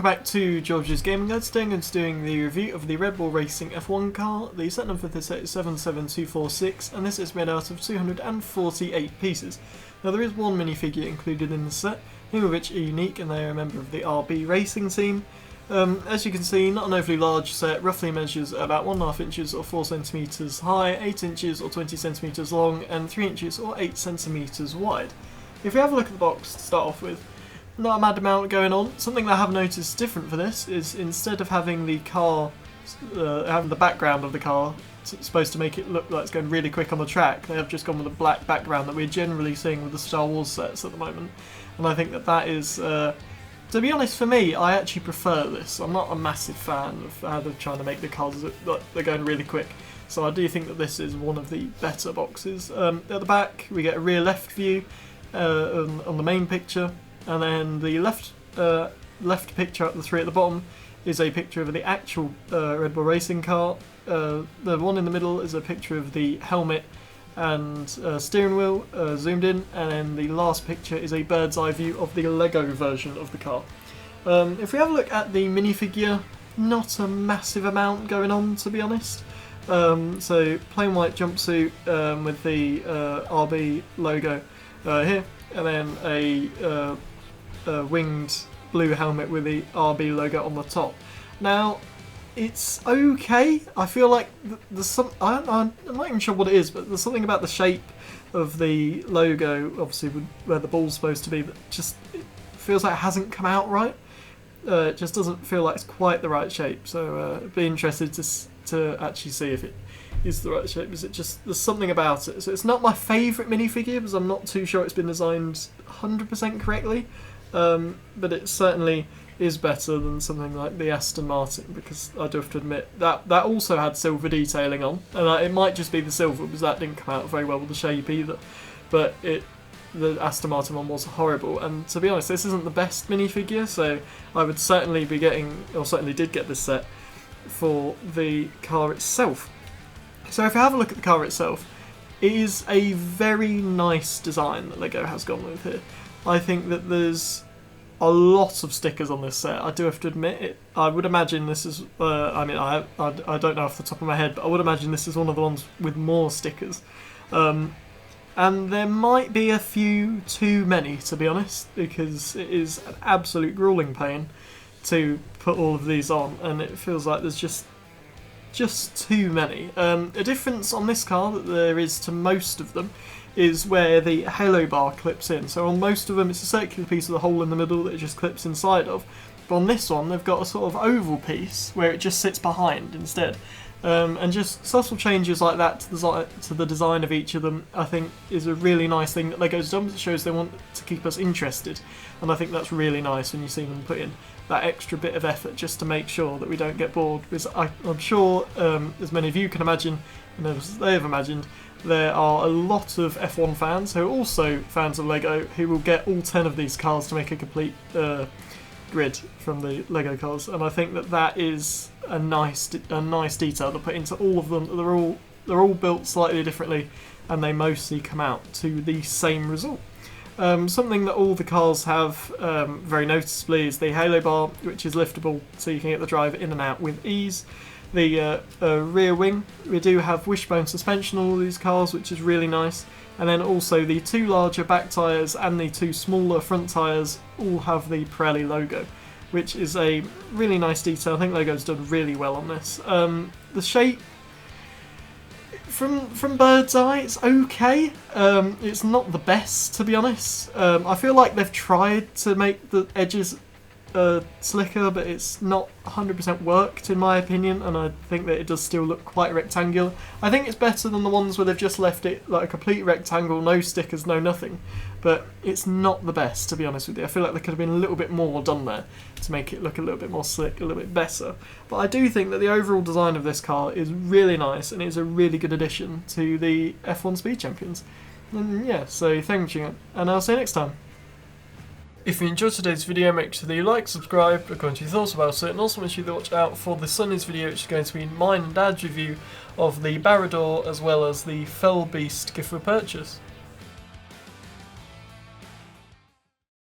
welcome back to George's Gaming Guide. Today I'm going to be doing the review of the Red Bull Racing F1 car. The set number for this set is 77246 and this is made out of 248 pieces. Now there is one minifigure included in the set, two of which are unique and they are a member of the RB racing team. As you can see, not an overly large set, roughly measures about 1.5 inches or 4 centimeters high, 8 inches or 20 centimeters long and 3 inches or 8 centimeters wide. If we have a look at the box to start off with, not a mad amount going on. Something that I have noticed different for this is instead of having the car, having the background of the car supposed to make it look like it's going really quick on the track, they have just gone with a black background that we're generally seeing with the Star Wars sets at the moment. And I think that that is, to be honest, for me, I actually prefer this. I'm not a massive fan of how they're trying to make the cars look like they're going really quick. So I do think that this is one of the better boxes. At the back, we get a rear left view on the main picture. And then the left picture up the three at the bottom is a picture of the actual Red Bull racing car. The one in the middle is a picture of the helmet and steering wheel zoomed in, and then the last picture is a bird's eye view of the Lego version of the car. If we have a look at the minifigure, not a massive amount going on, to be honest. So plain white jumpsuit with the RB logo here, and then a winged blue helmet with the RB logo on the top. Now, it's okay. I feel like there's some. I'm not even sure what it is, but there's something about the shape of the logo, obviously where the ball's supposed to be, that just it feels like it hasn't come out right. It just doesn't feel like it's quite the right shape. So I'd be interested to actually see if it is the right shape. Is it just there's something about it? So it's not my favourite minifigure because I'm not too sure it's been designed 100% correctly. But it certainly is better than something like the Aston Martin, because I do have to admit that also had silver detailing on, and it might just be the silver because that didn't come out very well with the shape either. But the Aston Martin one was horrible, and to be honest, this isn't the best minifigure, so I would certainly be getting, or certainly did get this set for the car itself. So if you have a look at the car itself, it is a very nice design that Lego has gone with here. I think that there's a lot of stickers on this set. I do have to admit it. I would imagine this is. I mean, I don't know off the top of my head, but I would imagine this is one of the ones with more stickers. And there might be a few too many, to be honest, because it is an absolute grueling pain to put all of these on, and it feels like there's just too many. A difference on this car that there is to most of them is where the halo bar clips in. So on most of them it's a circular piece with a hole in the middle that it just clips inside of. But on this one they've got a sort of oval piece where it just sits behind instead. And just subtle changes like that to the design of each of them, I think, is a really nice thing that Lego's done. It shows they want to keep us interested, and I think that's really nice when you see them put in that extra bit of effort just to make sure that we don't get bored. Because I'm sure, as many of you can imagine, and as they have imagined, there are a lot of F1 fans who are also fans of Lego who will get all 10 of these cars to make a complete grid from the Lego cars, and I think that is a nice detail to put into all of them. They're all built slightly differently, and they mostly come out to the same result. Something that all the cars have very noticeably is the halo bar, which is liftable, so you can get the driver in and out with ease. The rear wing, we do have wishbone suspension on all these cars, which is really nice. And then also the two larger back tyres and the two smaller front tyres all have the Pirelli logo, which is a really nice detail. I think Lego's done really well on this. The shape, from bird's eye, it's okay. It's not the best, to be honest. I feel like they've tried to make the edges slicker, but it's not 100% worked in my opinion, and I think that it does still look quite rectangular. I think it's better than the ones where they've just left it like a complete rectangle, no stickers, no nothing, but it's not the best, to be honest with you. I feel like there could have been a little bit more done there to make it look a little bit more slick, a little bit better. But I do think that the overall design of this car is really nice, and it's a really good addition to the F1 Speed Champions. And yeah, so thank you, and I'll see you next time. If you enjoyed today's video, make sure that you like, subscribe, and comment your thoughts about it, and also make sure that you watch out for the Sunny's video, which is going to be mine and Dad's review of the Barrador as well as the Fell Beast gift for purchase.